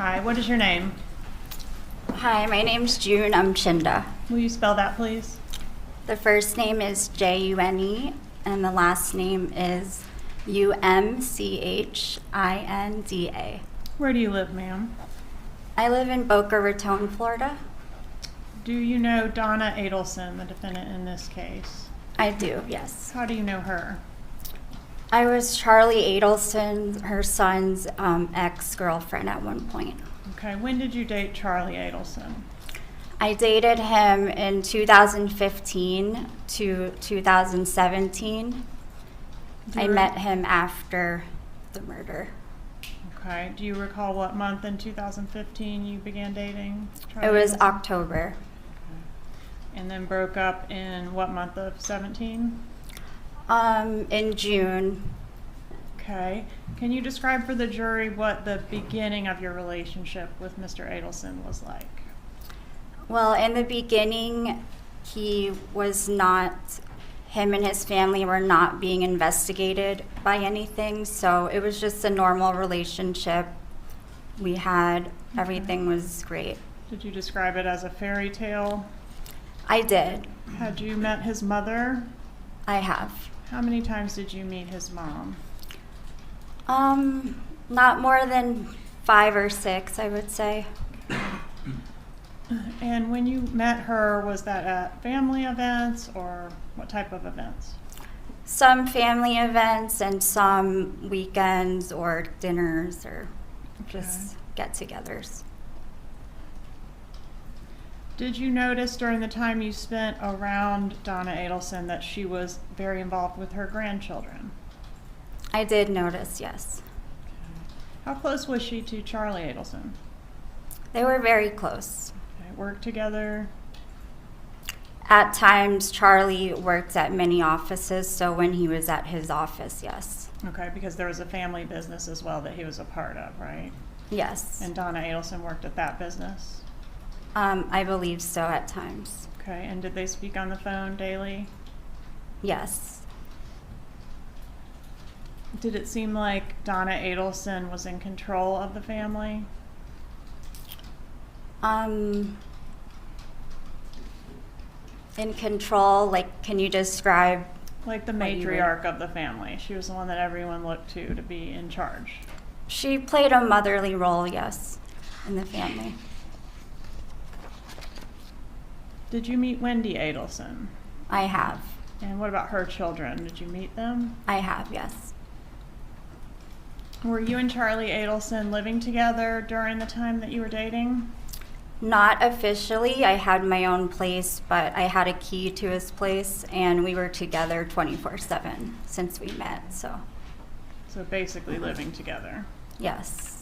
Hi, what is your name? Hi, my name's June Umchinda. Will you spell that, please? The first name is June, and the last name is Umchinda. Where do you live, ma'am? I live in Boca Raton, Florida. Do you know Donna Adelson, the defendant in this case? I do, yes. How do you know her? I was Charlie Adelson, her son's ex-girlfriend at one point. Okay, when did you date Charlie Adelson? I dated him in 2015 to 2017. I met him after the murder. Okay, do you recall what month in 2015 you began dating Charlie It was Adelson? October. And then broke up in what month of 17? In June. Okay. Can you describe for the jury what the beginning of your relationship with Mr. Adelson was like? Well, in the beginning, him and his family were not being investigated by anything, so it was just a normal relationship we had. Everything was great. Did you describe it as a fairy tale? I did. Had you met his mother? I have. How many times did you meet his mom? Not more than 5 or 6, I would say. And when you met her, was that at family events or what type of events? Some family events and some weekends or dinners or just get-togethers. Did you notice during the time you spent around Donna Adelson that she was very involved with her grandchildren? I did notice, yes. How close was she to Charlie Adelson? They were very close. Okay. Worked together? At times, Charlie worked at many offices, so when he was at his office, yes. Okay, because there was a family business as well that he was a part of, right? Yes. And Donna Adelson worked at that business? I believe so at times. Okay, and did they speak on the phone daily? Yes. Did it seem like Donna Adelson was in control of the family? In control, like, can you describe? Like the matriarch of the family. She was the one that everyone looked to be in charge. She played a motherly role, yes, in the family. Did you meet Wendy Adelson? I have. And what about her children? Did you meet them? I have, yes. Were you and Charlie Adelson living together during the time that you were dating? Not officially. I had my own place, but I had a key to his place, and we were together 24/7 since we met, so. So basically living together. Yes.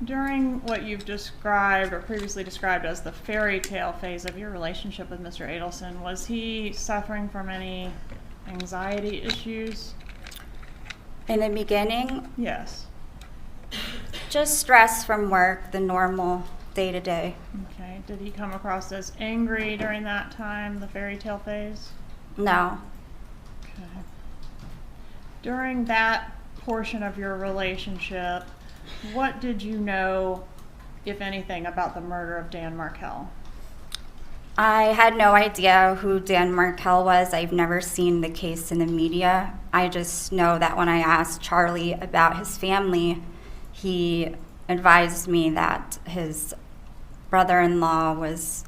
During what you've described or previously described as the fairy tale phase of your relationship with Mr. Adelson, was he suffering from any anxiety issues? In the beginning, Yes. just stress from work, the normal day-to-day. Okay. Did he come across as angry during that time, the fairy tale phase? No. Okay. During that portion of your relationship, what did you know, if anything, about the murder of Dan Markel? I had no idea who Dan Markel was. I've never seen the case in the media. I just know that when I asked Charlie about his family, he advised me that his brother-in-law was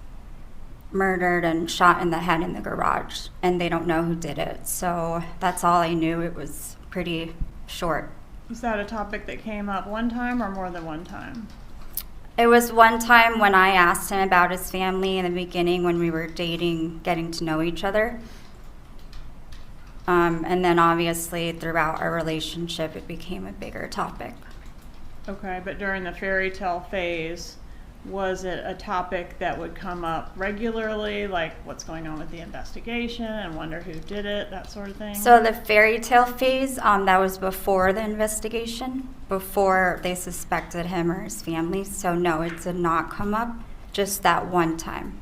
murdered and shot in the head in the garage, and they don't know who did it. So that's all I knew. It was pretty short. Was that a topic that came up one time or more than one time? It was one time when I asked him about his family in the beginning when we were dating, getting to know each other. And then obviously throughout our relationship, it became a bigger topic. Okay, but during the fairy tale phase, was it a topic that would come up regularly, like what's going on with the investigation and wonder who did it, that sort of thing? So the fairy tale phase, that was before the investigation, before they suspected him or his family. So no, it did not come up, just that one time.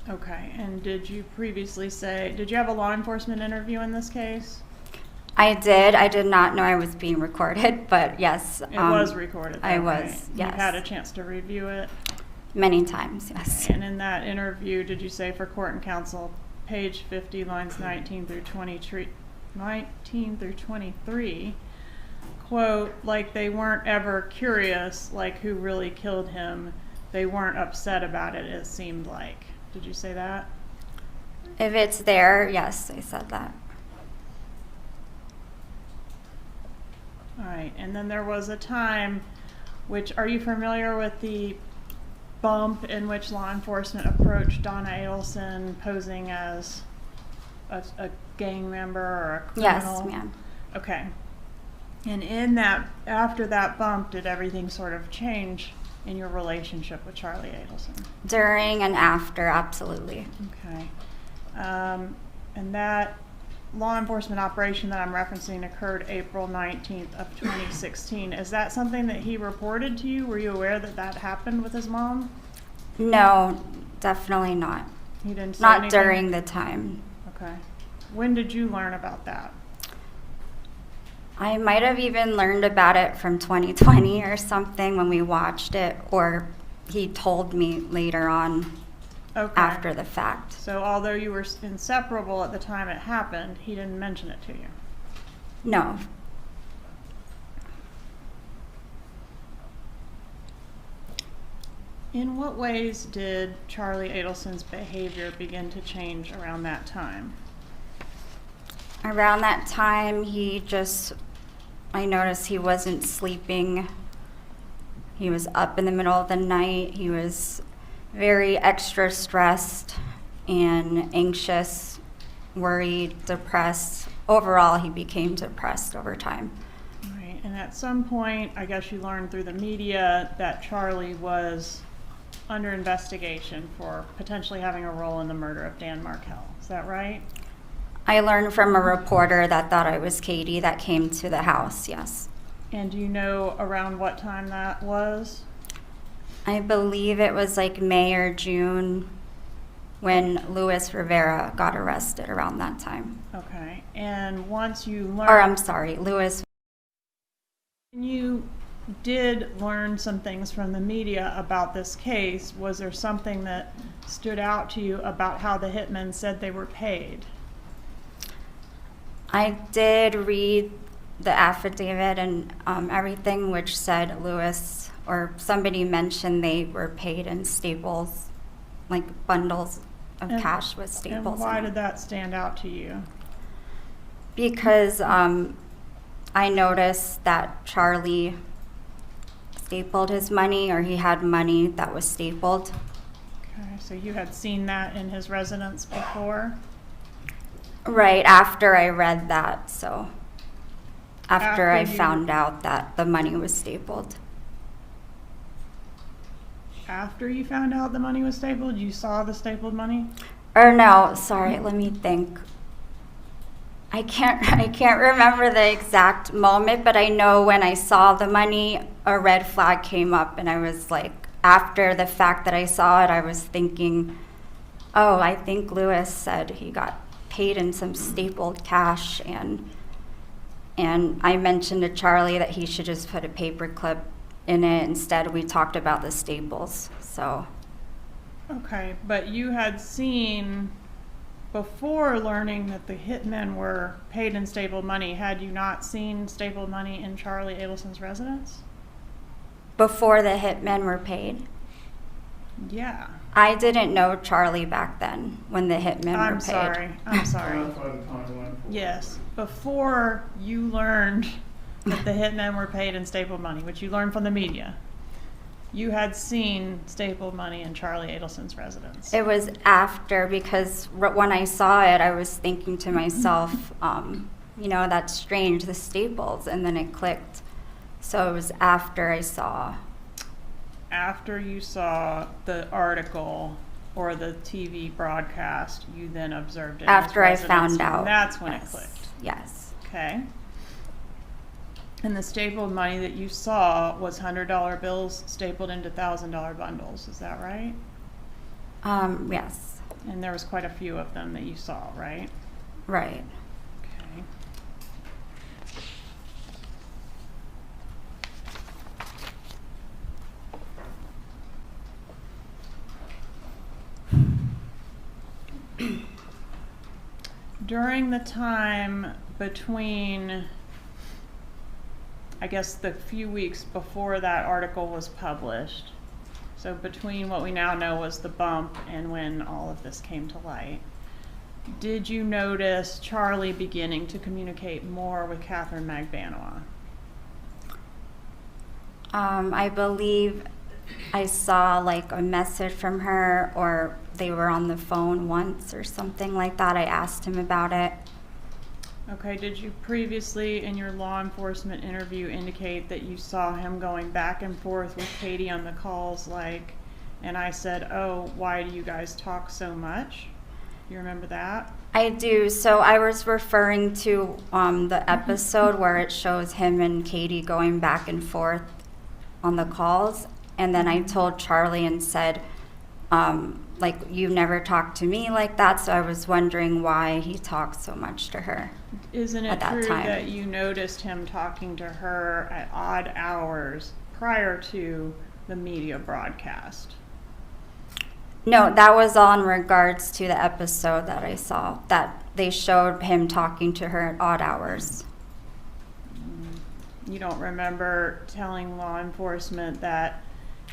Okay, and did you previously did you have a law enforcement interview in this case? I did. I did not know I was being recorded, but yes. It was recorded. I though, was, right? yes. You had a chance to review it? Many times, yes. And in that interview, did you say for court and counsel, page 50, lines 19 through 23, quote, like they weren't ever curious, like who really killed him. They weren't upset about it, it seemed like. Did you say that? If it's there, yes, I said that. All right, and then there was a time, which, are you familiar with the bump in which law enforcement approached Donna Adelson posing as a gang member or a criminal? Yes, ma'am. Okay. And in that, after that bump, did everything sort of change in your relationship with Charlie Adelson? During and after, absolutely. Okay. And that law enforcement operation that I'm referencing occurred April 19th of 2016. Is that something that he reported to you? Were you aware that that happened with his mom? No, definitely not. He didn't say Not anything? during the time. Okay. When did you learn about that? I might have even learned about it from 2020 or something when we watched it, or he told me later on Okay. after the fact. So although you were inseparable at the time it happened, he didn't mention it to you? No. In what ways did Charlie Adelson's behavior begin to change around that time? Around that time, I noticed he wasn't sleeping. He was up in the middle of the night. He was very extra stressed and anxious, worried, depressed. Overall, he became depressed over time. Right. And at some point, I guess you learned through the media that Charlie was under investigation for potentially having a role in the murder of Dan Markel. Is that right? I learned from a reporter that thought I was Katie that came to the house, yes. And do you know around what time that was? I believe it was like May or June when Luis Rivera got arrested around that time. Okay. And once you learned... Or I'm sorry, Luis. You did learn some things from the media about this case. Was there something that stood out to you about how the hitmen said they were paid? I did read the affidavit and everything, which said Luis or somebody mentioned they were paid in staples, like bundles of cash with staples. And why did that stand out to you? Because I noticed that Charlie stapled his money, or he had money that was stapled. Okay, so you had seen that in his residence before? Right after I read that, so after I you- found out that the money was stapled. After you found out the money was stapled, you saw the stapled money? Or no, sorry, let me think. I can't remember the exact moment, but I know when I saw the money, a red flag came up, and I was like, after the fact that I saw it, I was thinking, oh, I think Luis said he got paid in some stapled cash, and I mentioned to Charlie that he should just put a paper clip in it. Instead, we talked about the staples, so. Okay, but you had seen, before learning that the hitmen were paid in stapled money, had you not seen stapled money in Charlie Adelson's residence? Before the hitmen were paid? Yeah. I didn't know Charlie back then when the hitmen were paid. I'm sorry. Yes, before you learned that the hitmen were paid in stapled money, which you learned from the media, you had seen stapled money in Charlie Adelson's residence. It was after, because when I saw it, I was thinking to myself, that's strange, the staples, and then it clicked. So it was after I saw. After you saw the article or the TV broadcast, you then observed it. After I found out. And that's when yes. it clicked. Yes. Okay. And the stapled money that you saw was $100 bills stapled into $1,000 bundles. Is that right? Yes. And there was quite a few of them that you saw, right? Right. Okay. During the time between, I guess, the few weeks before that article was published, so between what we now know was the bump and when all of this came to light, did you notice Charlie beginning to communicate more with Katherine Magbanu? I believe I saw like a message from her, or they were on the phone once or something like that. I asked him about it. Okay, did you previously in your law enforcement interview indicate that you saw him going back and forth with Katie on the calls, like, and I said, oh, why do you guys talk so much? You remember that? I do. So I was referring to the episode where it shows him and Katie going back and forth on the calls. And then I told Charlie and said, like, you've never talked to me like that. So I was wondering why he talked so much to her. Isn't it true that you noticed him talking to her at odd hours prior to the media broadcast? No, that was all in regards to the episode that I saw, that they showed him talking to her at odd hours. You don't remember telling law enforcement that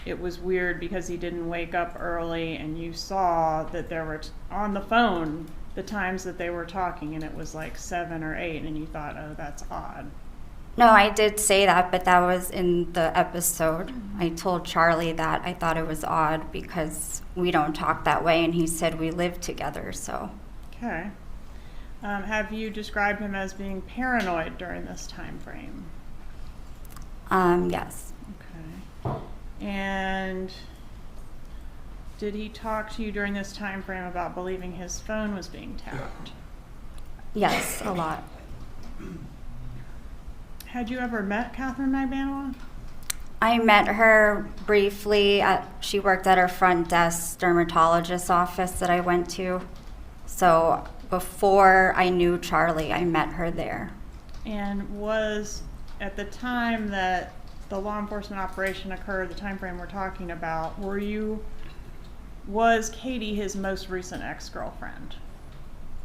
it was weird because he didn't wake up early, and you saw that there were on the phone the times that they were talking, and it was like 7 or 8, and you thought, oh, that's odd. No, I did say that, but that was in the episode. I told Charlie that I thought it was odd because we don't talk that way, and he said we live together, so. Okay. Have you described him as being paranoid during this time frame? Yes. Okay. And did he talk to you during this time frame about believing his phone was being tapped? Yes, a lot. Had you ever met Katherine Magbanu? I met her briefly. She worked at her front desk dermatologist office that I went to. So before I knew Charlie, I met her there. And was, at the time that the law enforcement operation occurred, the time frame we're talking about, was Katie his most recent ex-girlfriend?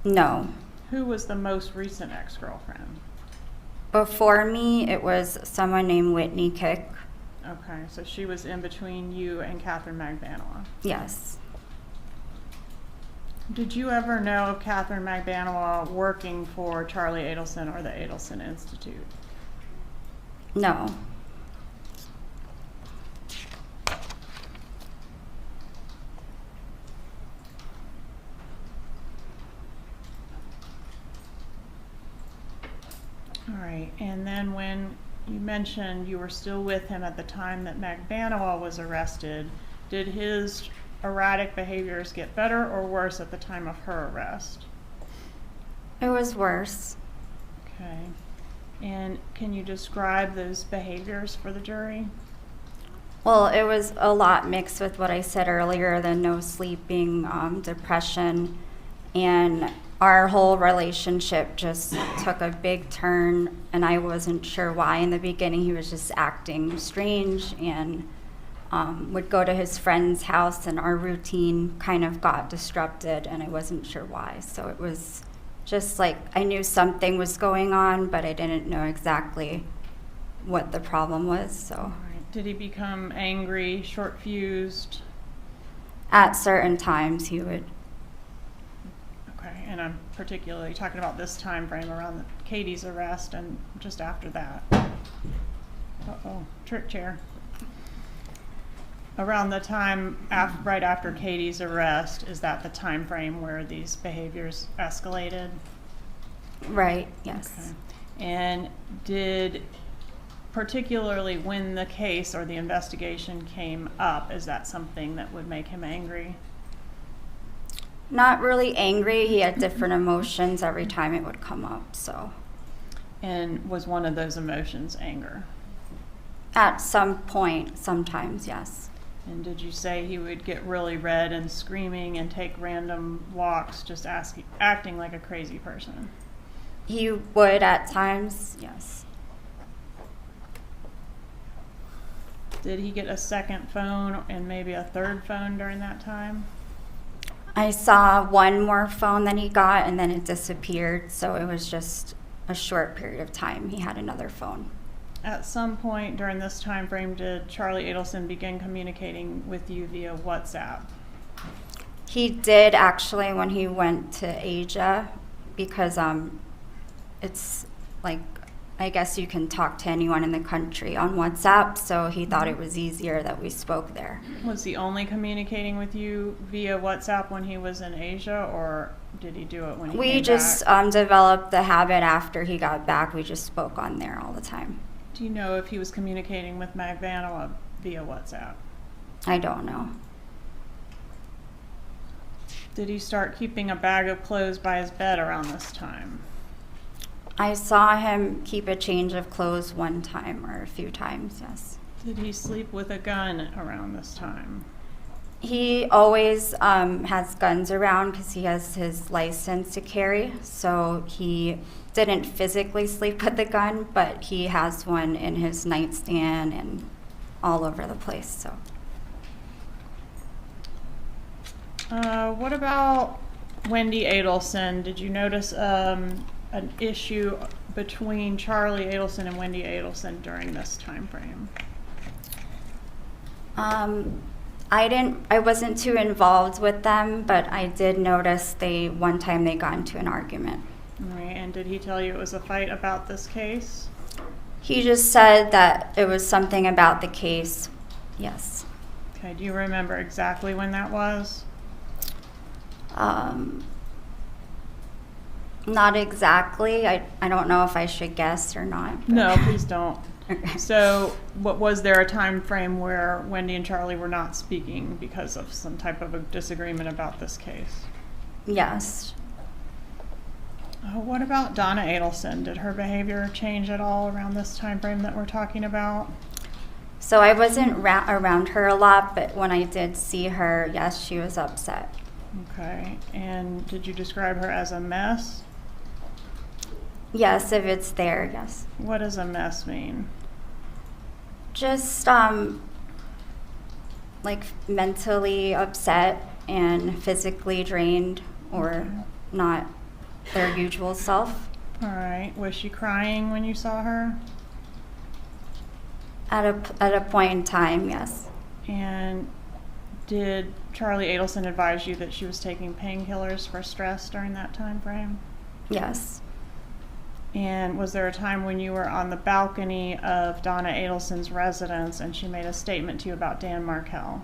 No. Who was the most recent ex-girlfriend? Before me, it was someone named Whitney Kick. Okay, so she was in between you and Katherine Magbanu. Yes. Did you ever know of Katherine Magbanu working for Charlie Adelson or the Adelson Institute? No. All right, and then when you mentioned you were still with him at the time that Magbanu was arrested, did his erratic behaviors get better or worse at the time of her arrest? It was worse. Okay. And can you describe those behaviors for the jury? Well, it was a lot mixed with what I said earlier, the no sleeping, depression, and our whole relationship just took a big turn, and I wasn't sure why. In the beginning, he was just acting strange and would go to his friend's house, and our routine kind of got disrupted, and I wasn't sure why. So it was just like I knew something was going on, but I didn't know exactly what the problem was. So. All right. Did he become angry, short-fused? At certain times, he would. Okay, and I'm particularly talking about this time frame around Katie's arrest and just after that. Uh-oh, trick chair. Around the time right after Katie's arrest, is that the time frame where these behaviors escalated? Right, yes. Okay. And did, particularly when the case or the investigation came up, is that something that would make him angry? Not really angry. He had different emotions every time it would come up, so. And was one of those emotions anger? At some point, sometimes, yes. And did you say he would get really red and screaming and take random walks, just acting like a crazy person? He would at times, yes. Did he get a second phone and maybe a third phone during that time? I saw one more phone that he got, and then it disappeared, so it was just a short period of time he had another phone. At some point during this time frame, did Charlie Adelson begin communicating with you via WhatsApp? He did actually when he went to Asia, because it's like, I guess you can talk to anyone in the country on WhatsApp, so he thought it was easier that we spoke there. Was he only communicating with you via WhatsApp when he was in Asia, or did he do it when he came back? We just developed the habit after he got back. We just spoke on there all the time. Do you know if he was communicating with Magbanu via WhatsApp? I don't know. Did he start keeping a bag of clothes by his bed around this time? I saw him keep a change of clothes one time or a few times, yes. Did he sleep with a gun around this time? He always has guns around because he has his license to carry, so he didn't physically sleep with the gun, but he has one in his nightstand and all over the place. So. What about Wendy Adelson? Did you notice an issue between Charlie Adelson and Wendy Adelson during this time frame? I wasn't too involved with them, but I did notice one time they got into an argument. All right, and did he tell you it was a fight about this case? He just said that it was something about the case, yes. Okay, do you remember exactly when that was? Not exactly. I don't know if I should guess or not. But. No, please don't. Okay. So, was there a time frame where Wendy and Charlie were not speaking because of some type of a disagreement about this case? Yes. What about Donna Adelson? Did her behavior change at all around this time frame that we're talking about? So I wasn't around her a lot, but when I did see her, yes, she was upset. Okay, and did you describe her as a mess? Yes, if it's there, yes. What does a mess mean? Just like mentally upset and physically drained, or not their usual self. All right, was she crying when you saw her? At a point in time, yes. And did Charlie Adelson advise you that she was taking painkillers for stress during that time frame? Yes. And was there a time when you were on the balcony of Donna Adelson's residence and she made a statement to you about Dan Markel?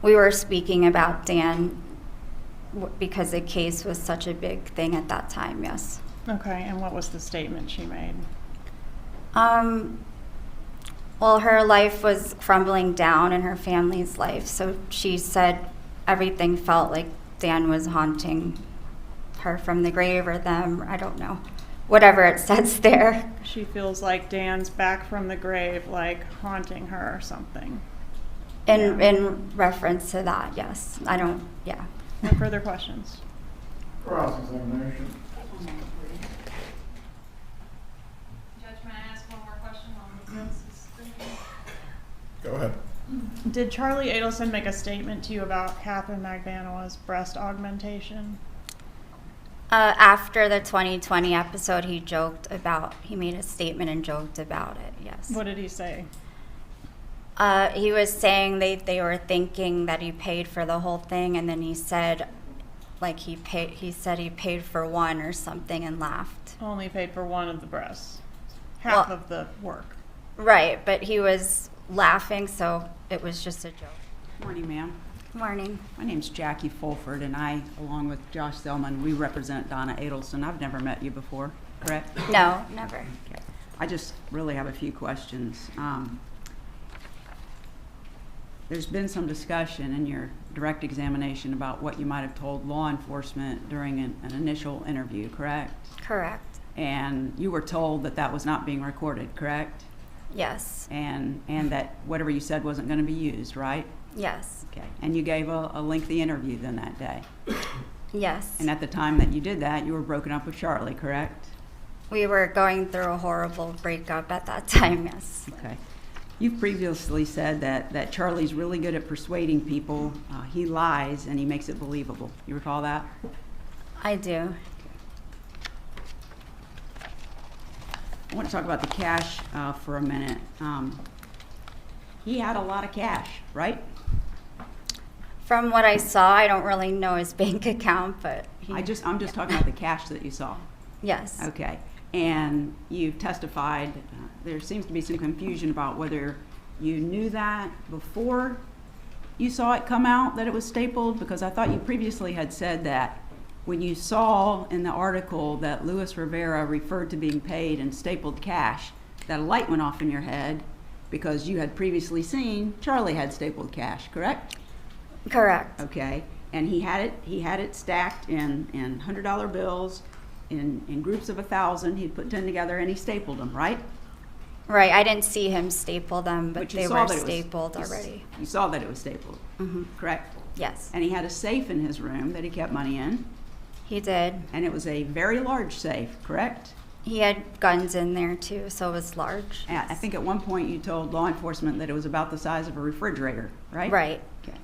We were speaking about Dan because the case was such a big thing at that time, yes. Okay, and what was the statement she made? Well, her life was crumbling down in her family's life, so she said everything felt like Dan was haunting her from the grave, or them, I don't know. Whatever it says there. She feels like Dan's back from the grave, like haunting her or something. In reference to that, yes. Yeah. No further questions? Cross-examination. Judge, may I ask one more question on this? Go ahead. Did Charlie Adelson make a statement to you about Katherine Magbanu's breast augmentation? After the 2020 episode, he made a statement and joked about it, yes. What did he say? He was saying they were thinking that he paid for the whole thing, and then he said, like he said he paid for one or something, and laughed. Only paid for one of the breasts. Half of the work. Right, but he was laughing, so it was just a joke. Morning, ma'am. Morning. My name's Jackie Fulford, and I, along with Josh Zellman, we represent Donna Adelson. I've never met you before, correct? No, never. Okay. I just really have a few questions. There's been some discussion in your direct examination about what you might have told law enforcement during an initial interview, correct? Correct. And you were told that that was not being recorded, correct? Yes. And that whatever you said wasn't going to be used, right? Yes. Okay. And you gave a lengthy interview then that day? Yes. And at the time that you did that, you were broken up with Charlie, correct? We were going through a horrible breakup at that time, yes. Okay. You've previously said that Charlie's really good at persuading people. He lies and he makes it believable. You recall that? I do. I want to talk about the cash for a minute. He had a lot of cash, right? From what I saw, I don't really know his bank account, but I'm just talking about the cash that you saw. yes. Okay. And you've testified, there seems to be some confusion about whether you knew that before you saw it come out that it was stapled, because I thought you previously had said that when you saw in the article that Luis Rivera referred to being paid in stapled cash, that a light went off in your head because you had previously seen Charlie had stapled cash, correct? Correct. Okay. And he had it stacked in $100 bills in groups of 1,000. He'd put 10 together and he stapled them, right? Right. I didn't see him staple them, but you they saw were that it was- stapled you s- already. You saw that it was stapled, Hmm. correct? Yes, And he had a safe in his room that he kept money in, he did. and it was a very large safe, correct? He had guns in there too, so it was large. And I think at one point you told law enforcement that it was about the size of a refrigerator, right? Right. Okay.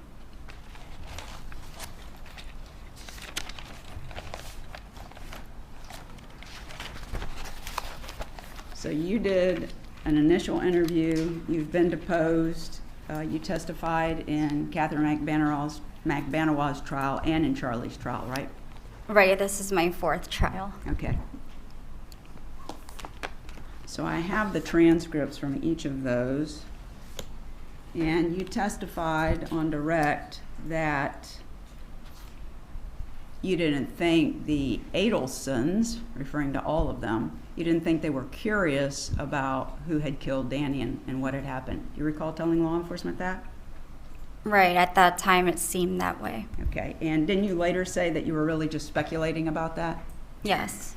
So you did an initial interview, you've been deposed, you testified in Katherine Magbanu's trial and in Charlie's trial, right? Right. This is my 4th trial. Okay. So I have the transcripts from each of those. And you testified on direct that you didn't think the Adelsons, referring to all of them, you didn't think they were curious about who had killed Danny and what had happened. You recall telling law enforcement that? Right. At that time, it seemed that way. Okay. And didn't you later say that you were really just speculating about that? Yes.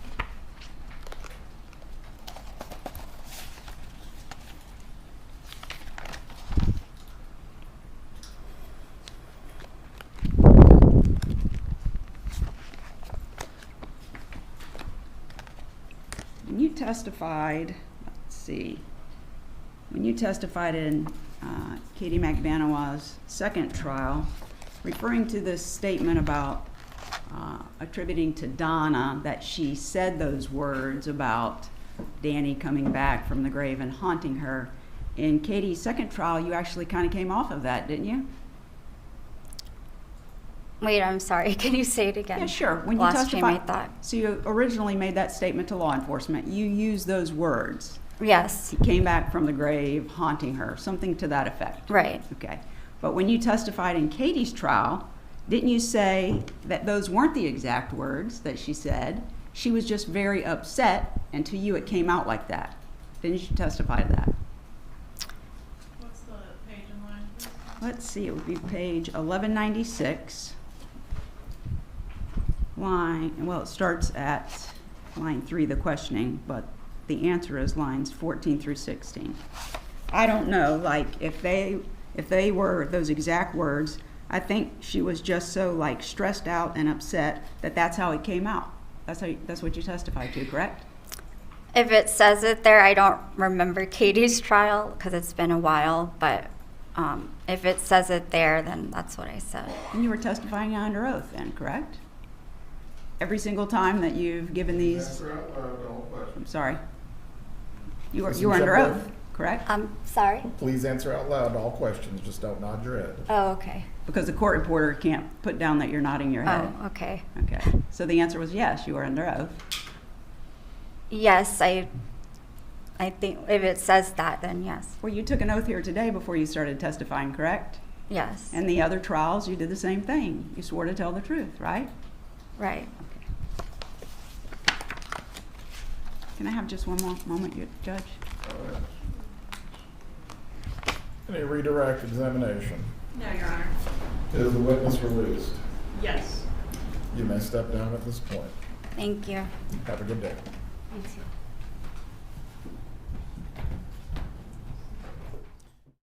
When you testified, let's see, when you testified in Katie Magbanu's second trial, referring to this statement about attributing to Donna that she said those words about Danny coming back from the grave and haunting her, in Katie's second trial, you actually kind of came off of that, didn't you? Wait, I'm sorry. Can you say it again? Yeah, sure. When you Lost train testified, of thought. so you originally made that statement to law enforcement. You used those words. Yes. He came back from the grave, haunting her, something to that effect. Right. Okay. But when you testified in Katie's trial, didn't you say that those weren't the exact words that she said? She was just very upset, and to you it came out like that. Didn't you testify to that? What's the page and line? Let's see, it would be page 1196. Well, it starts at line 3, the questioning, but the answer is lines 14 through 16. I don't know, like, if they were those exact words, I think she was just so, like, stressed out and upset that that's how it came out. That's what you testified to, correct? If it says it there, I don't remember Katie's trial because it's been a while, but if it says it there, then that's what I said. And you were testifying under oath then, correct? Every single time that you've given these, Answer out loud to all questions. I'm sorry. You were Listen, under check oath, correct? I'm sorry. Please answer out loud to all questions, just don't nod your head. Oh, okay. Because the court reporter can't put down that you're nodding your head. Oh, okay. Okay. So the answer was yes, you were under oath. Yes, I think if it says that, then yes. Well, you took an oath here today before you started testifying, correct? Yes. And the other trials, you did the same thing. You swore to tell the truth, right? Right. Can I have just one more moment, Judge? Any redirect examination? No, Your Honor. Is the witness released? Yes. You may step down at this point. Thank you. Have a good day. You too.